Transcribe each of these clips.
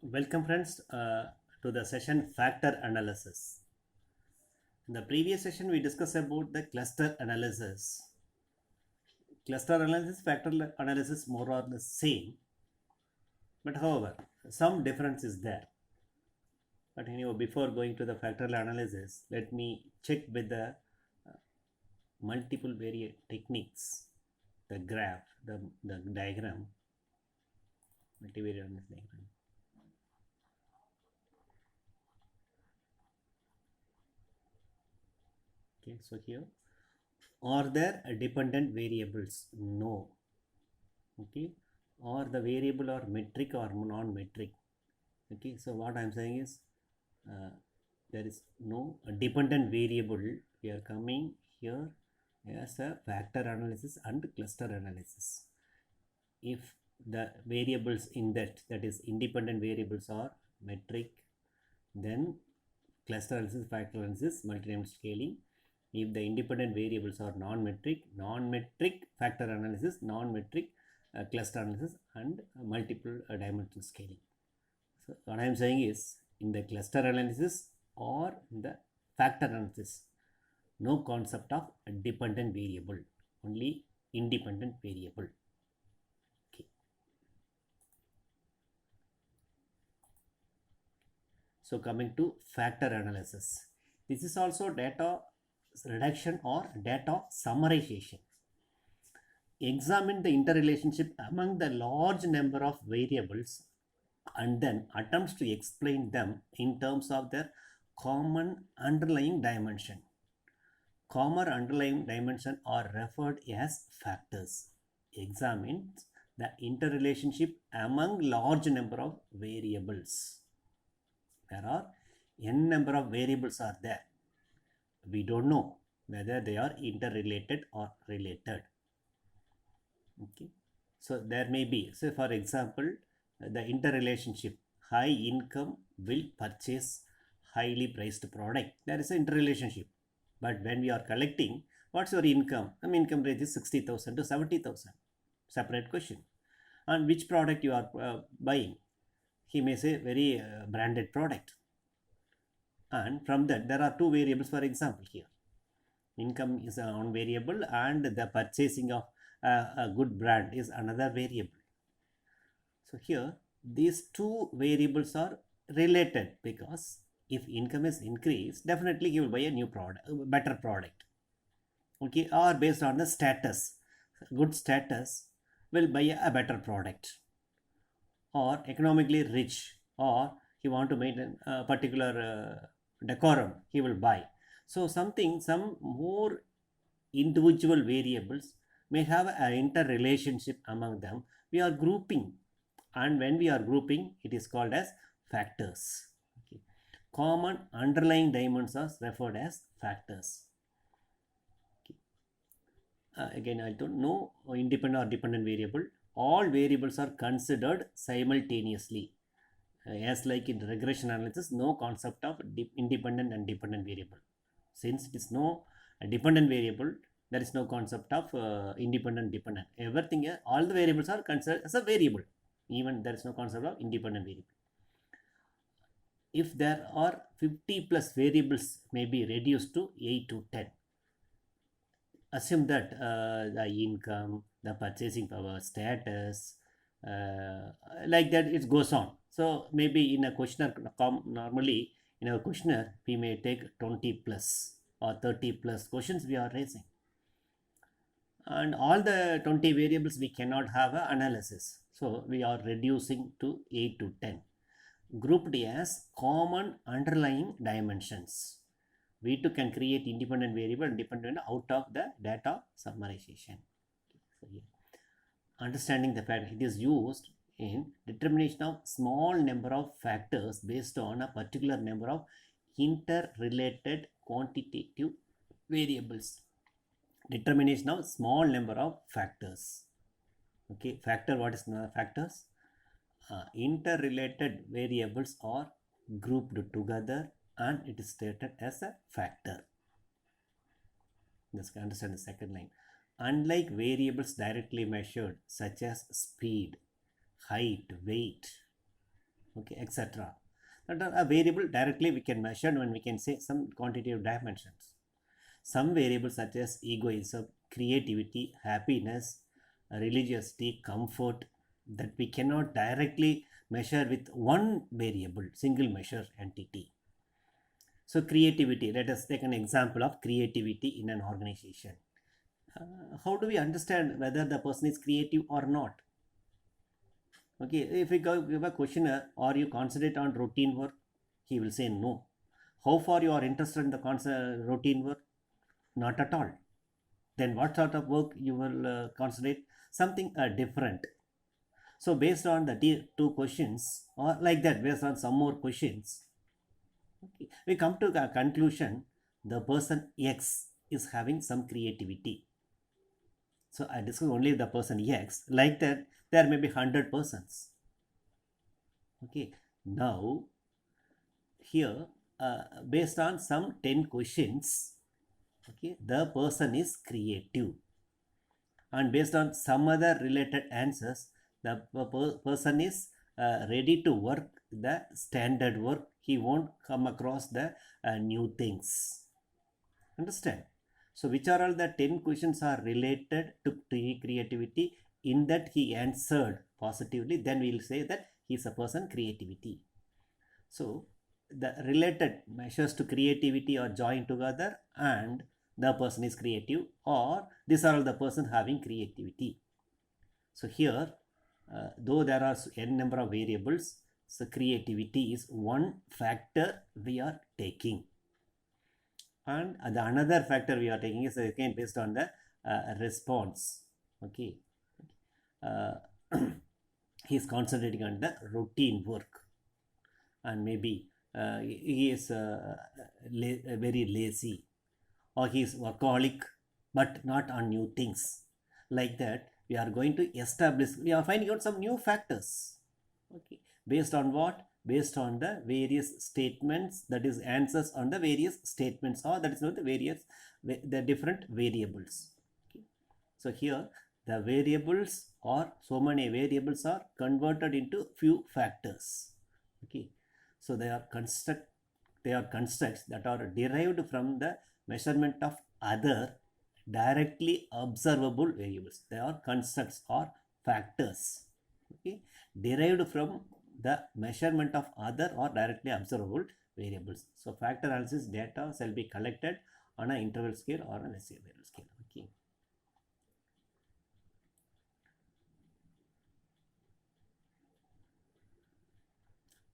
Welcome friends to the session factor analysis. In the previous session we discussed about the cluster analysis. Cluster analysis, factor analysis more or less same, but however some difference is there. But anyway, before going to the factorial analysis, let me check with the multiple variant techniques, the graph, the diagram, multivariate diagram. Okay, so here are there dependent variables? No. Okay, or the variable or metric or non-metric. Okay, so what I'm saying is uh, there is no dependent variable. We are coming here as a factor analysis and cluster analysis. If the variables in that is independent variables are metric, then cluster analysis, factor analysis, multi-dimensional scaling. If the independent variables are non-metric factor analysis, non-metric cluster analysis, and multiple dimensional scaling. So what I am saying is, in the cluster analysis or in the factor analysis, no concept of a dependent variable, only independent variable. Okay. So coming to factor analysis, this is also data reduction or data summarization. Examine the interrelationship among the large number of variables and then attempts to explain them in terms of their common underlying dimension. Common underlying dimension are referred as factors. Examine the interrelationship among large number of variables. There are n number of variables are there. We don't know whether they are interrelated or related. Okay, so there may be, so for example, the interrelationship high income will purchase highly priced product. There is an interrelationship. But when we are collecting, what's your income? The income range is 60,000 to 70,000. Separate question. And which product you are buying? He may say very branded product. And from that, there are two variables, for example, here. Income is one variable and the purchasing of a good brand is another variable. So here, these two variables are related because if income is increased, definitely he will buy a new product, better product. Okay, or based on the status, good status will buy a better product. Or economically rich, or he want to maintain a particular decorum, he will buy. So some more individual variables may have an interrelationship among them. We are grouping, and when we are grouping, it is called as factors. Okay. Common underlying dimensions are referred as factors. Okay. Again, I don't know independent or dependent variable. All variables are considered simultaneously. As like in regression analysis, no concept of independent and dependent variable. Since it is no dependent variable, there is no concept of independent dependent. Everything, all the variables are considered as a variable. Even there is no concept of independent variable. If there are 50 plus variables, may be reduced to 8 to 10. Assume that the income, the purchasing power, status, like that it goes on. So maybe in a questionnaire, normally in a questionnaire, we may take 20 plus or 30 plus questions we are raising. And all the 20 variables we cannot have an analysis. So we are reducing to 8 to 10. Grouped as common underlying dimensions. We too can create independent variable and dependent out of the data summarization. So here, understanding the fact it is used in determination of small number of factors based on a particular number of interrelated quantitative variables. Determination of small number of factors. Okay, factor, what is factors? Interrelated variables are grouped together and it is stated as a factor. Let's understand the second line. Unlike variables directly measured, such as speed, height, weight, okay, etc. That are a variable directly we can measure when we can say some quantitative dimensions. Some variables such as egoism, creativity, happiness, religiosity, comfort, that we cannot directly measure with one variable, single measure entity. So creativity, let us take an example of creativity in an organization. How do we understand whether the person is creative or not? Okay, if we give a questionnaire, or you concentrate on routine work, he will say no. How far you are interested in the routine work? Not at all. Then what sort of work you will concentrate? Something different. So based on the two questions, or like that, based on some more questions, okay, we come to a conclusion: the person X is having some creativity. So I discuss only the person X. Like that, there may be 100 persons. Okay. Now here, based on some 10 questions, okay, the person is creative, and based on some other related answers, the person is ready to work the standard work. He won't come across the new things. Understand? So which are all the 10 questions are related to creativity? In that he answered positively, then we will say that he is a person creativity. So the related measures to creativity are joined together, and the person is creative, or these are all the person having creativity. So here, though there are n number of variables, so creativity is one factor we are taking. And the another factor we are taking is again based on the response. Okay. He is concentrating on the routine work, and maybe he is very lazy, or he is workaholic but not on new things. Like that, we are going to establish, we are finding out some new factors. Okay, based on what? Based on the various statements, that is answers on the various statements, or that is not the various, the different variables. Okay. So here the variables, or so many variables, are converted into few factors. Okay. So they are constructs that are derived from the measurement of other directly observable variables. They are constructs or factors, okay, derived from the measurement of other or directly observable variables. So factor analysis data shall be collected on an interval scale or an SI variable scale. Okay.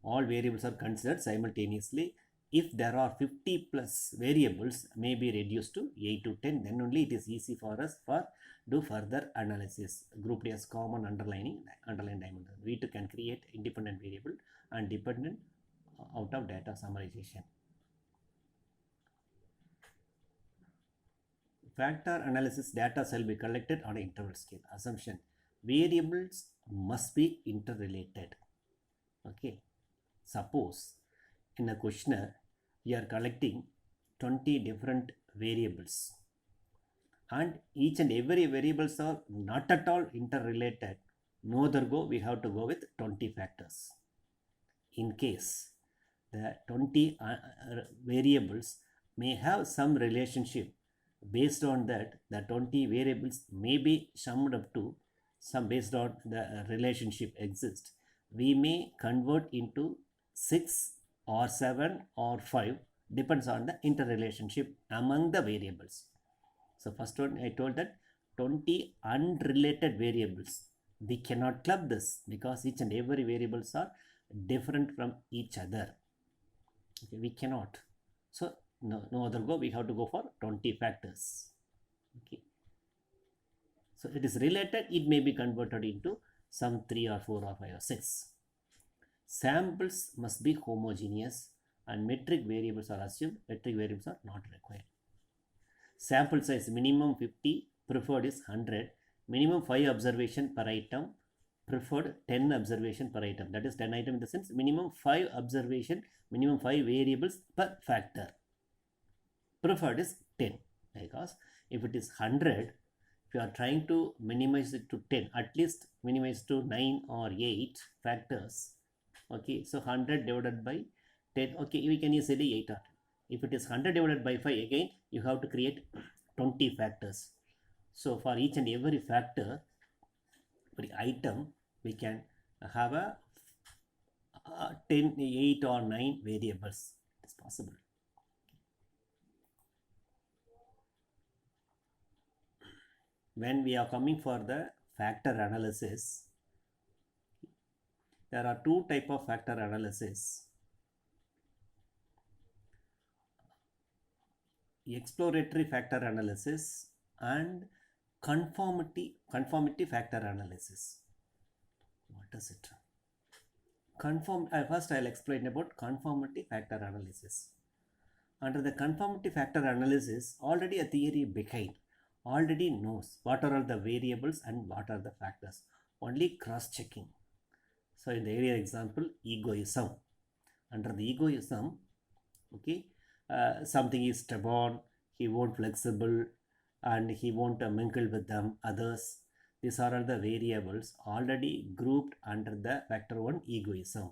All variables are considered simultaneously. If there are 50 plus variables, may be reduced to 8 to 10, then only it is easy for us for do further analysis, grouped as common underlying dimension. We too can create independent variable and dependent out of data summarization. Factor analysis data shall be collected on an interval scale. Assumption: variables must be interrelated. Okay. Suppose in a questionnaire we are collecting 20 different variables, and each and every variables are not at all interrelated. No other go, we have to go with 20 factors. In case the 20 variables may have some relationship, based on that the 20 variables may be summed up to some, based on the relationship exists, we may convert into 6 or 7 or 5, depends on the interrelationship among the variables. So first one I told that 20 unrelated variables, we cannot club this because each and every variables are different from each other. Okay, we cannot. So no other go, we have to go for 20 factors. Okay. So it is related, it may be converted into some 3 or 4 or 5 or 6. Samples must be homogeneous, and metric variables are assumed. Metric variables are not required. Sample size minimum 50, preferred is 100. Minimum 5 observation per item, preferred 10 observation per item. That is 10 item in the sense minimum 5 observation, minimum 5 variables per factor. Preferred is 10, because if it is 100, if you are trying to minimize it to 10, at least minimize to 9 or 8 factors, Okay, so 100 divided by 10. Okay, we can easily 8 or 10. If it is 100 divided by 5, again you have to create 20 factors. So for each and every factor, every item, we can have a 10, 8 or 9 variables. It is possible. When we are coming for the factor analysis, there are two type of factor analysis. Exploratory factor analysis and conformity factor analysis. What is it? First I'll explain about conformity factor analysis. Under the conformity factor analysis, already a theory behind already knows what are all the variables and what are the factors. Only cross-checking. So in the earlier example, egoism. Under the egoism, okay, something is stubborn, he won't flexible, and he won't mingle with them others. These are all the variables already grouped under the factor 1, egoism.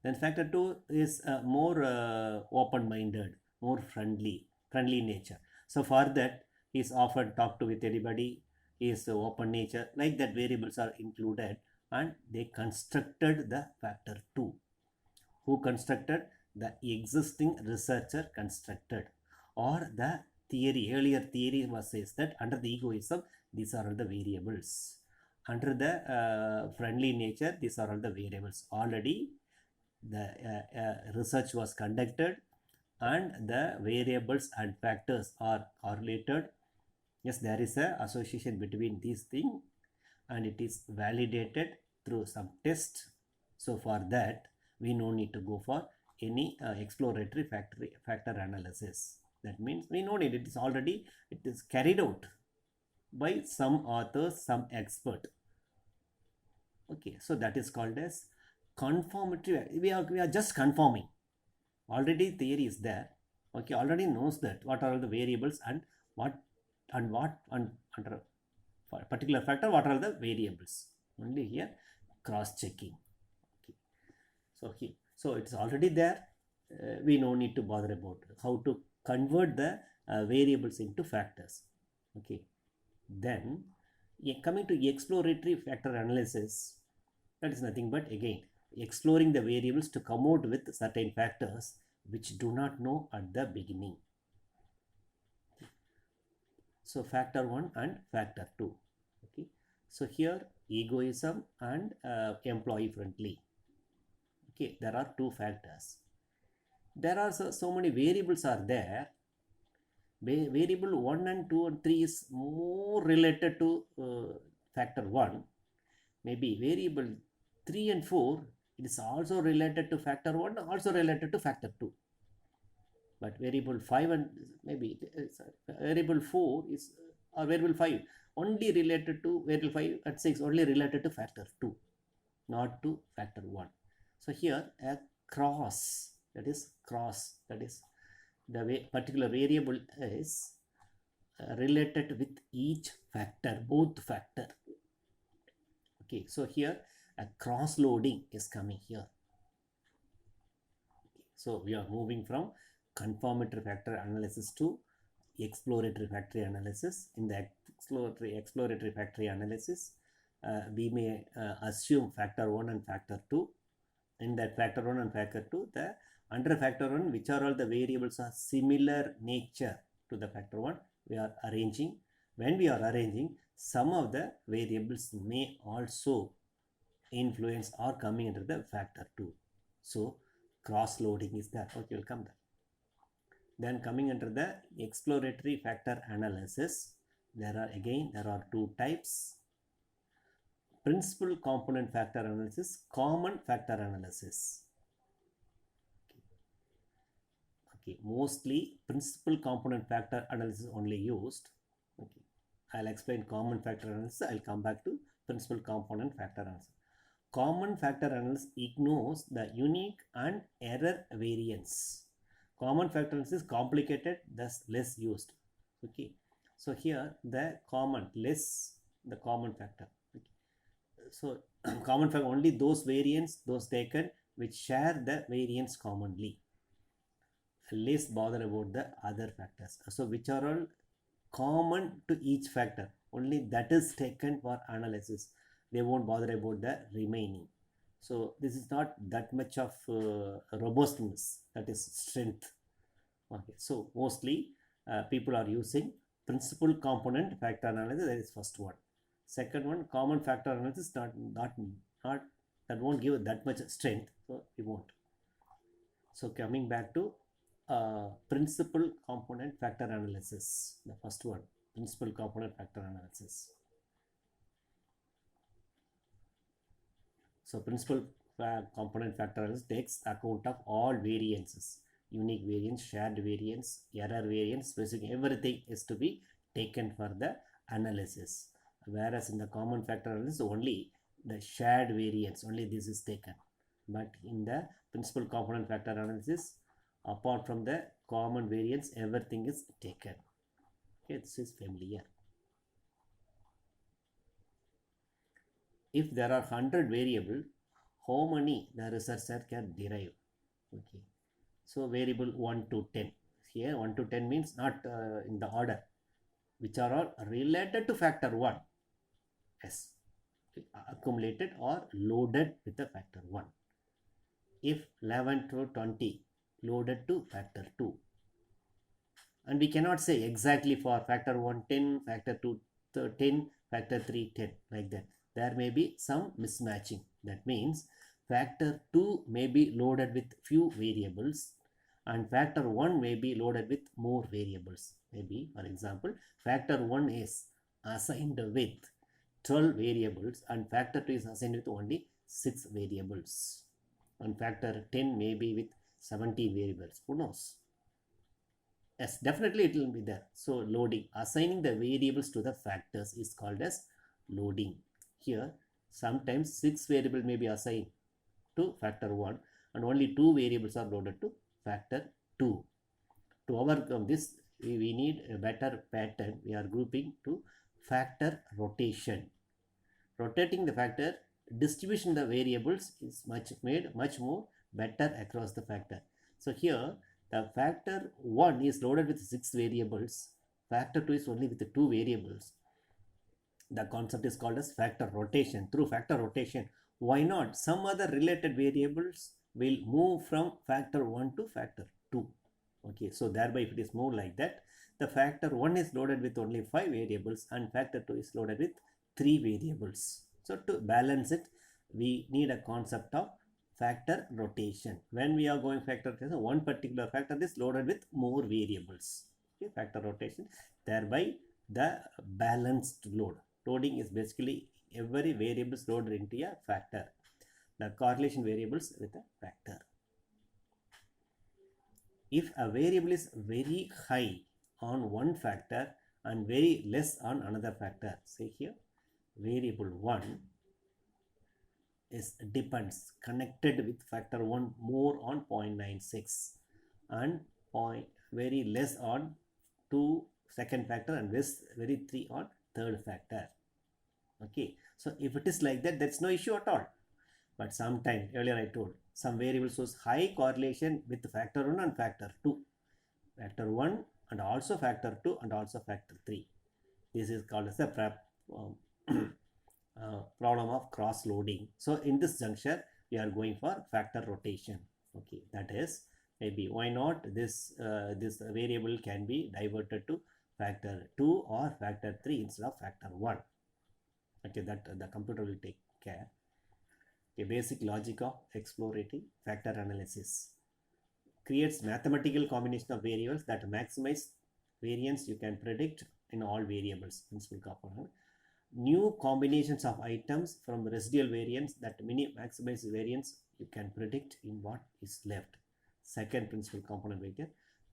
Then factor 2 is more open-minded, more friendly nature. So for that, he is often talked to with anybody, he is open nature, like that variables are included, and they constructed the factor 2. Who constructed? The existing researcher constructed, or the theory, earlier theory was says that under the egoism, these are all the variables. Under the friendly nature, these are all the variables. Already the research was conducted and the variables and factors are correlated. Yes, there is a association between these things and it is validated through some test. So for that, we no need to go for any exploratory factor analysis. That means we no need, it is already, it is carried out by some authors, some expert. Okay, so that is called as conformity. We are just conforming. Already theory is there. Okay, already knows that what are the variables and under particular factor, what are the variables. Only here cross-checking. Okay. So it's already there. We no need to bother about how to convert the variables into factors. Okay. Then coming to exploratory factor analysis, that is nothing but again exploring the variables to come out with certain factors which do not know at the beginning. So factor 1 and factor 2. Okay. So here egoism and employee friendly. Okay, there are two factors. There are so many variables are there. Variable 1 and 2 and 3 is more related to factor 1. Maybe variable 3 and 4, it is also related to factor 1, also related to factor 2. But variable 5 and maybe variable 4 is, or variable 5 only related to variable 5 and 6 only related to factor 2, not to factor 1. So here a cross, that is the particular variable is related with each factor, both factor. Okay, so here a cross loading is coming here. So we are moving from conformatory factor analysis to exploratory factor analysis. In the exploratory factor analysis, we may assume factor 1 and factor 2. In that factor 1 and factor 2, the under factor 1, which are all the variables are similar nature to the factor 1, we are arranging. When we are arranging, some of the variables may also influence or coming into the factor 2. So cross loading is there. Okay, we'll come there. Then coming under the exploratory factor analysis, there are two types. Principal component factor analysis, common factor analysis. Okay, mostly principal component factor analysis only used. Okay, I'll explain common factor analysis. I'll come back to principal component factor analysis. Common factor analysis ignores the unique and error variance. Common factor analysis is complicated, thus less used. Okay, so here the common factor. So common factor, only those variants, those taken which share the variance commonly. Less bother about the other factors. So which are all common to each factor, only that is taken for analysis. They won't bother about the remaining. So this is not that much of robustness, that is strength. Okay, so mostly people are using principal component factor analysis. That is first one. Second one, common factor analysis, not that won't give that much strength, so we won't. So coming back to principal component factor analysis, the first one, principal component factor analysis. So principal component factor analysis takes account of all variances, unique variance, shared variance, error variance, specific, everything is to be taken for the analysis. Whereas in the common factor analysis, only the shared variance, only this is taken. But in the principal component factor analysis, apart from the common variance, everything is taken. Okay, this is familiar. If there are 100 variables, how many the researcher can derive? Okay, so variable 1 to 10. Here 1 to 10 means not in the order, which are all related to factor 1. Yes, accumulated or loaded with the factor 1. If 11 to 20 loaded to factor 2. And we cannot say exactly for factor 1 10, factor 2 10, factor 3 10, like that. There may be some mismatching. That means factor 2 may be loaded with few variables and factor 1 may be loaded with more variables. Maybe, for example, factor 1 is assigned with 12 variables and factor 2 is assigned with only 6 variables. And factor 10 may be with 70 variables. Who knows? Yes, definitely it will be there. So loading, assigning the variables to the factors is called as loading. Here, sometimes 6 variables may be assigned to factor 1 and only 2 variables are loaded to factor 2. To overcome this, we need a better pattern. We are grouping to factor rotation. Rotating the factor, distribution of the variables is made much more better across the factor. So here, the factor 1 is loaded with 6 variables. Factor 2 is only with 2 variables. The concept is called as factor rotation. Through factor rotation, why not? Some other related variables will move from factor 1 to factor 2. Okay, so thereby if it is more like that, the factor 1 is loaded with only 5 variables and factor 2 is loaded with 3 variables. So to balance it, we need a concept of factor rotation. When we are going factor rotation, one particular factor is loaded with more variables. Okay, factor rotation, thereby the balanced load. Loading is basically every variable is loaded into a factor. The correlation variables with a factor. If a variable is very high on one factor and very less on another factor, say here variable 1 is depends connected with factor 1 more on 0.96 and very less on 2 second factor and very 3 on third factor. Okay, so if it is like that, that's no issue at all. But sometimes earlier I told some variables shows high correlation with factor 1 and factor 2, factor 1 and also factor 2 and also factor 3. This is called as the problem of cross loading. So in this juncture we are going for factor rotation. Okay, that is maybe why not this this variable can be diverted to factor 2 or factor 3 instead of factor 1. Okay, that the computer will take care. A basic logic of exploratory factor analysis creates mathematical combination of variables that maximize variance you can predict in all variables. Principal component. New combinations of items from residual variance that maximize variance you can predict in what is left. Second principal component vector.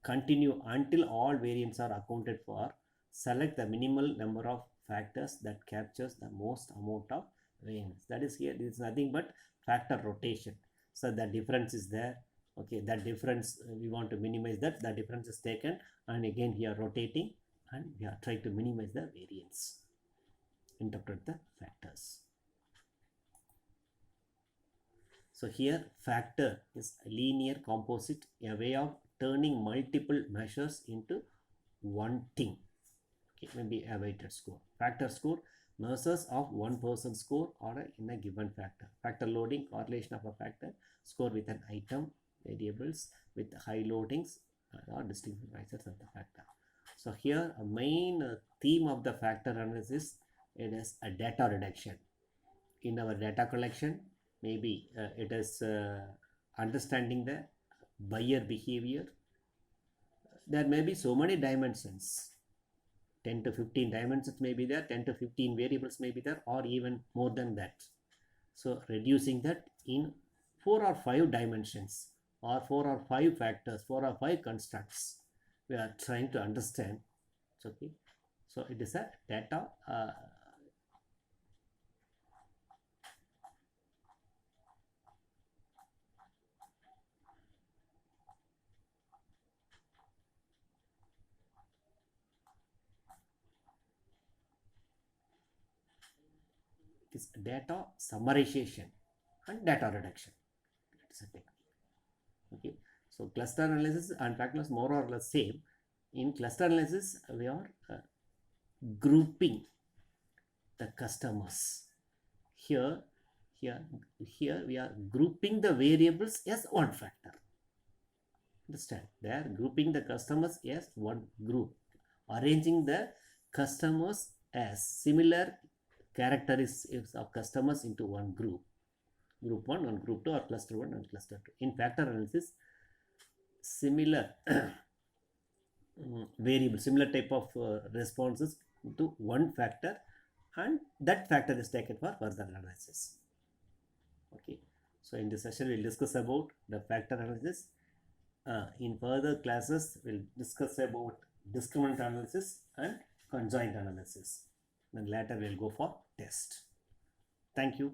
Continue until all variants are accounted for. Select the minimal number of factors that captures the most amount of variance. That is here, this is nothing but factor rotation. So the difference is there. Okay, that difference we want to minimize that. The difference is taken and again we are rotating and we are trying to minimize the variance. Interpret the factors. So here factor is a linear composite, a way of turning multiple measures into one thing. Okay, maybe a weighted score. Factor score measures of one person's score in a given factor. Factor loading, correlation of a factor score with an item, variables with high loadings or distinctive measures of the factor. So here a main theme of the factor analysis, it is a data reduction. In our data collection, maybe it is understanding the buyer behavior. There may be so many dimensions, 10 to 15 dimensions may be there, 10 to 15 variables may be there, or even more than that. So reducing that in 4 or 5 dimensions, or 4 or 5 factors, 4 or 5 constructs, we are trying to understand. Okay, so it is a data is data summarization and data reduction. That is a technique. Okay, so cluster analysis and factor analysis more or less same. In cluster analysis, we are grouping the customers. Here we are grouping the variables as one factor. Understand? They are grouping the customers as one group, arranging the customers as similar characteristics of customers into one group. Group 1 and group 2, or cluster 1 and cluster 2. In factor analysis, similar variable, similar type of responses to one factor, and that factor is taken for further analysis. Okay, so in this session we'll discuss about the factor analysis. In further classes we'll discuss about discriminant analysis and conjoint analysis. Then later we'll go for test. Thank you.